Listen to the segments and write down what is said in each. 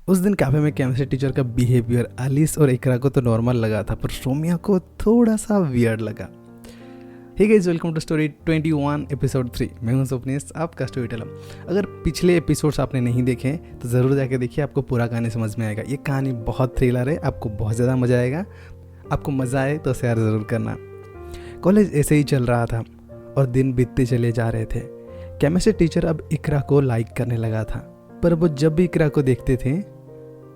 उस दिन कैफे में केमिस्ट्री टीचर का बिहेवियर आलिस और इकरा को तो नॉर्मल लगा था, पर सोम्या को थोड़ा सा वियर्ड लगा। Hey guys, welcome to story 21 episode 3। मैं हूं स्वप्नेश, आपका स्टोरी टेलर। अगर पिछले एपिसोड्स आपने नहीं देखे तो ज़रूर जाके देखिए, आपको पूरा कहानी समझ में आएगा। ये कहानी बहुत थ्रिलर है, आपको बहुत ज़्यादा मज़ा आएगा। आपको मज़ा आए तो शेयर ज़रूर करना। कॉलेज ऐसे ही चल रहा था और दिन बीतते चले जा रहे थे। केमिस्ट्री टीचर अब इकरा को लाइक करने लगा था, पर वो जब भी इकरा को देखते थे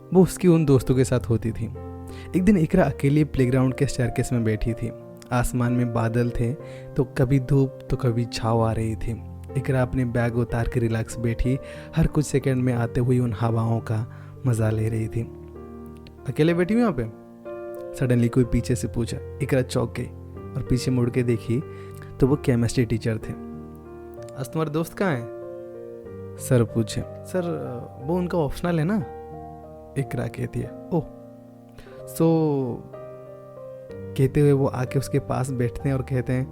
वो उसकी उन दोस्तों के साथ होती थी। एक दिन इकरा अकेली प्लेग्राउंड के स्टेयरकेस में बैठी थी। आसमान में बादल थे तो कभी धूप तो कभी छाव आ रही थी। इकरा अपने बैग उतार के रिलैक्स बैठी, हर कुछ सेकंड में आते हुए उन हवाओं का मज़ा ले रही थी। अकेले बैठी हूँ यहाँ पे? सडनली कोई पीछे से पूछा। इकरा चौंक गई और पीछे मुड़ के देखी तो वो केमिस्ट्री टीचर थे। आज तुम्हारे दोस्त कहाँ हैं? सर पूछे। सर वो उनका ऑप्शनल है ना, इकरा कहती है। ओह, सो कहते हुए वो आके उसके पास बैठते हैं और कहते हैं,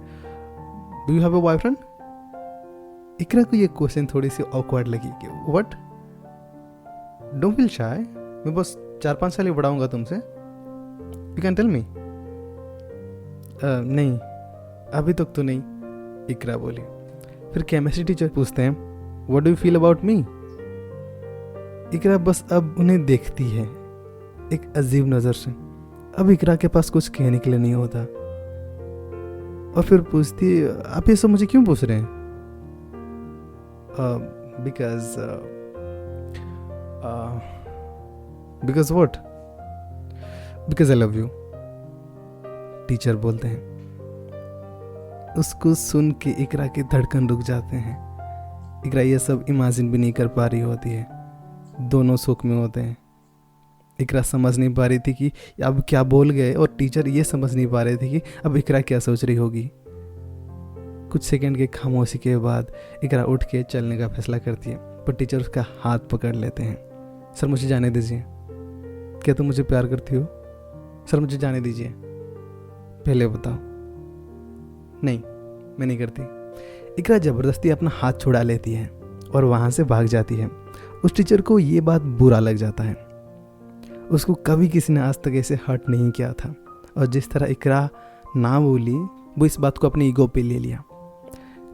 do you have a boyfriend? Iqra को ये क्वेश्चन थोड़ी सी ऑकवर्ड लगी कि व्हाट, डोंट फील शाय, मैं बस 4-5 साल ही बढ़ाऊंगा तुमसे, यू कैन टेल मी। नहीं, अभी तक तो नहीं, इकरा बोली। फिर केमिस्ट्री टीचर पूछते हैं, what do you feel about me? Iqra बस अब उन्हें देखती है एक अजीब नज़र से। अब इकरा के पास कुछ कहने के लिए नहीं होता और फिर पूछती है, आप ये सब मुझे क्यों पूछ रहे हैं? Because what? Because I love you, teacher बोलते हैं। उसको सुन के इकरा के धड़कन रुक जाते हैं। इकरा ये सब इमेजिन भी नहीं कर पा रही होती है, दोनों सुख में होते हैं। इकरा समझ नहीं पा रही थी कि अब क्या बोल गए और टीचर ये समझ नहीं पा रहे थे कि अब इकरा क्या सोच रही होगी। कुछ सेकंड के खामोशी के बाद इकरा उठ के चलने का फैसला करती है, पर टीचर उसका हाथ पकड़ लेते हैं। सर मुझे जाने दीजिए। क्या तुम मुझे प्यार करती हो? सर मुझे जाने दीजिए, पहले बताओ। नहीं, मैं नहीं करती। इकरा ज़बरदस्ती अपना हाथ छुड़ा लेती है और वहाँ से भाग जाती है। उस टीचर को ये बात बुरा लग जाता है। उसको कभी किसी ने आज तक ऐसे हर्ट नहीं किया था और जिस तरह इकरा ना बोली वो इस बात को अपनी ईगो पे ले लिया।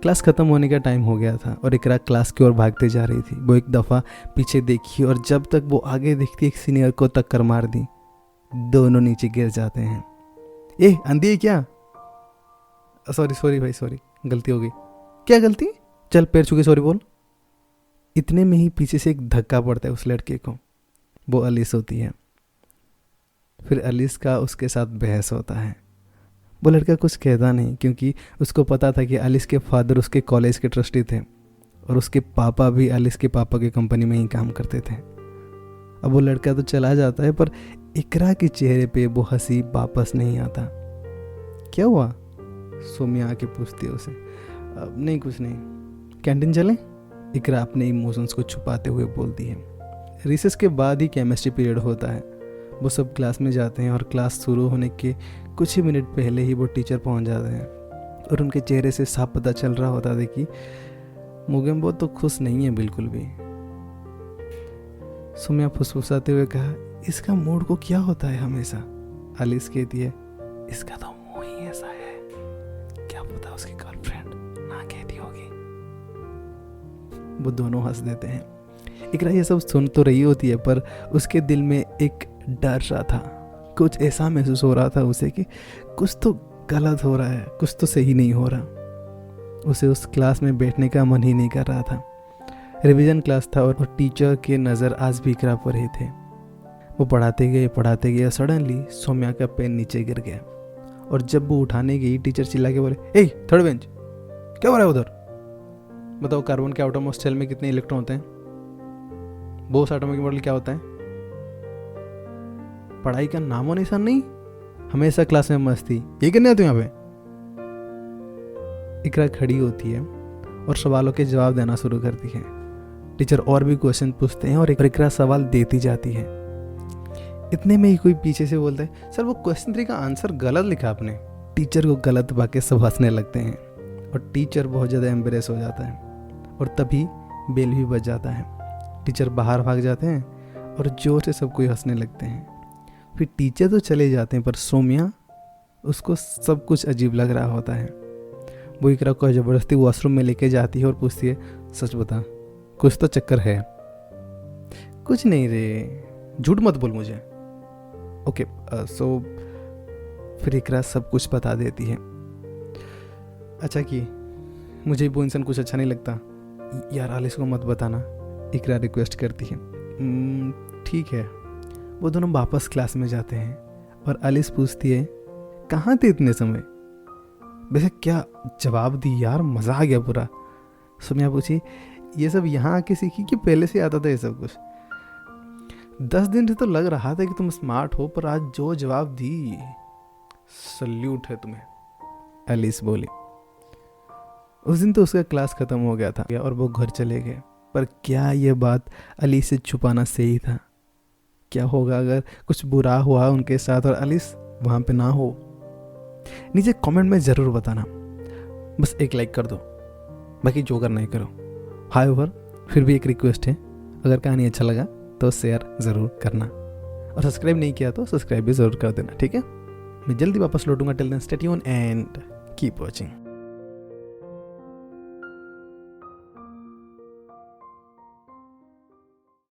क्लास ख़त्म होने का टाइम हो गया था और इकरा क्लास की ओर भागते जा रही थी। वो एक दफ़ा पीछे देखी और जब तक वो आगे देखती एक सीनियर को टक्कर मार दी। दोनों नीचे गिर जाते हैं। ए अंधी है क्या? सॉरी भाई, सॉरी, गलती हो गई। क्या गलती? चल पैर छू के सॉरी बोल। इतने में ही पीछे से एक धक्का पड़ता है उस लड़के को। वो अलिस होती है। फिर अलिस का उसके साथ बहस होता है। वो लड़का कुछ कहता नहीं क्योंकि उसको पता था कि अलिस के फादर उसके कॉलेज के ट्रस्टी थे और उसके पापा भी अलिस के पापा की कंपनी में ही काम करते थे। अब वो लड़का तो चला जाता है पर इकरा के चेहरे पे वो हंसी वापस नहीं आता। क्या हुआ? सोम्या आके पूछती है उसे। नहीं कुछ नहीं, कैंटीन चलें? इकरा अपने इमोशंस को छुपाते हुए बोलती है। रिसेस के बाद ही केमिस्ट्री पीरियड होता है। वो सब क्लास में जाते हैं और क्लास शुरू होने के कुछ ही मिनट पहले ही वो टीचर पहुंच जाते हैं और उनके चेहरे से साफ पता चल रहा होता था कि मुगेम्बो तो खुश नहीं है बिल्कुल भी। सोम्या फुसफुसाते हुए कहा, इसका मूड को क्या होता है हमेशा? अलिस कहती है, इसका तो मुंह ही ऐसा है, क्या पता उसकी गर्लफ्रेंड ना कहती होगी। वो दोनों हंस देते हैं। इकरा ये सब सुन तो रही होती है पर उसके दिल में एक डर सा था। कुछ ऐसा महसूस हो रहा था उसे कि कुछ तो गलत हो रहा है, कुछ तो सही नहीं हो रहा। उसे उस क्लास में बैठने का मन ही नहीं कर रहा था। रिवीजन क्लास था और टीचर के नज़र आज भी इकरा पर ही थे। वो पढ़ाते गए। सडनली सोम्या का पेन नीचे गिर गया और जब वो उठाने गई टीचर चिल्ला के बोले, ए थर्ड बेंच, क्या हो रहा है उधर? बताओ कार्बन के आउटरमोस्ट शेल में कितने इलेक्ट्रॉन होते हैं? बोस एटॉमिक मॉडल क्या होता है? पढ़ाई का नामो निशान नहीं, हमेशा क्लास में मस्ती, ये करने आते हो यहाँ पे? इकरा खड़ी होती है और सवालों के जवाब देना शुरू करती है। टीचर और भी क्वेश्चन पूछते हैं और इकरा सवाल देती जाती है। इतने में ही कोई पीछे से बोलता है, सर वो क्वेश्चन 3 का आंसर गलत लिखा आपने। टीचर को गलत बातें सब हंसने लगते हैं और टीचर बहुत ज़्यादा एम्बेरेस हो जाता है और तभी बेल भी बज जाता है। टीचर बाहर भाग जाते हैं और जोर से सब कोई हंसने लगते हैं। फिर टीचर तो चले जाते हैं पर सौम्या, उसको सब कुछ अजीब लग रहा होता है। वो इकरा को ज़बरदस्ती वॉशरूम में लेके जाती है और पूछती है, सच बता, कुछ तो चक्कर है? कुछ नहीं रे, झूठ मत बोल मुझे। ओके सो फिर इकरा सब कुछ बता देती है। अच्छा कि मुझे वो इंसान कुछ अच्छा नहीं लगता यार, आलिस को मत बताना, इकरा रिक्वेस्ट करती है। ठीक है। वो दोनों वापस क्लास में जाते हैं और आलिस पूछती है, कहाँ थे इतने समय? वैसे क्या जवाब दी यार, मज़ा आ गया पूरा। सौम्या पूछी, ये सब यहाँ आके सीखी कि पहले से आता था ये सब कुछ? 10 दिन से तो लग रहा था कि तुम स्मार्ट हो, पर आज जो जवाब दी, सल्यूट है तुम्हें, एलिस बोली। उस दिन तो उसका क्लास खत्म हो गया था और वो घर चले गए। पर क्या ये बात एलिस से छुपाना सही था? क्या होगा अगर कुछ बुरा हुआ उनके साथ और एलिस वहाँ पे ना हो? नीचे कमेंट में ज़रूर बताना। बस एक लाइक कर दो, बाकी जो करना ही करो। हाउएवर फिर भी एक रिक्वेस्ट है, अगर कहानी अच्छा लगा तो शेयर ज़रूर करना, और सब्सक्राइब नहीं किया तो सब्सक्राइब भी ज़रूर कर देना, ठीक है? मैं जल्दी वापस लौटूंगा। Till then stay tuned and keep watching.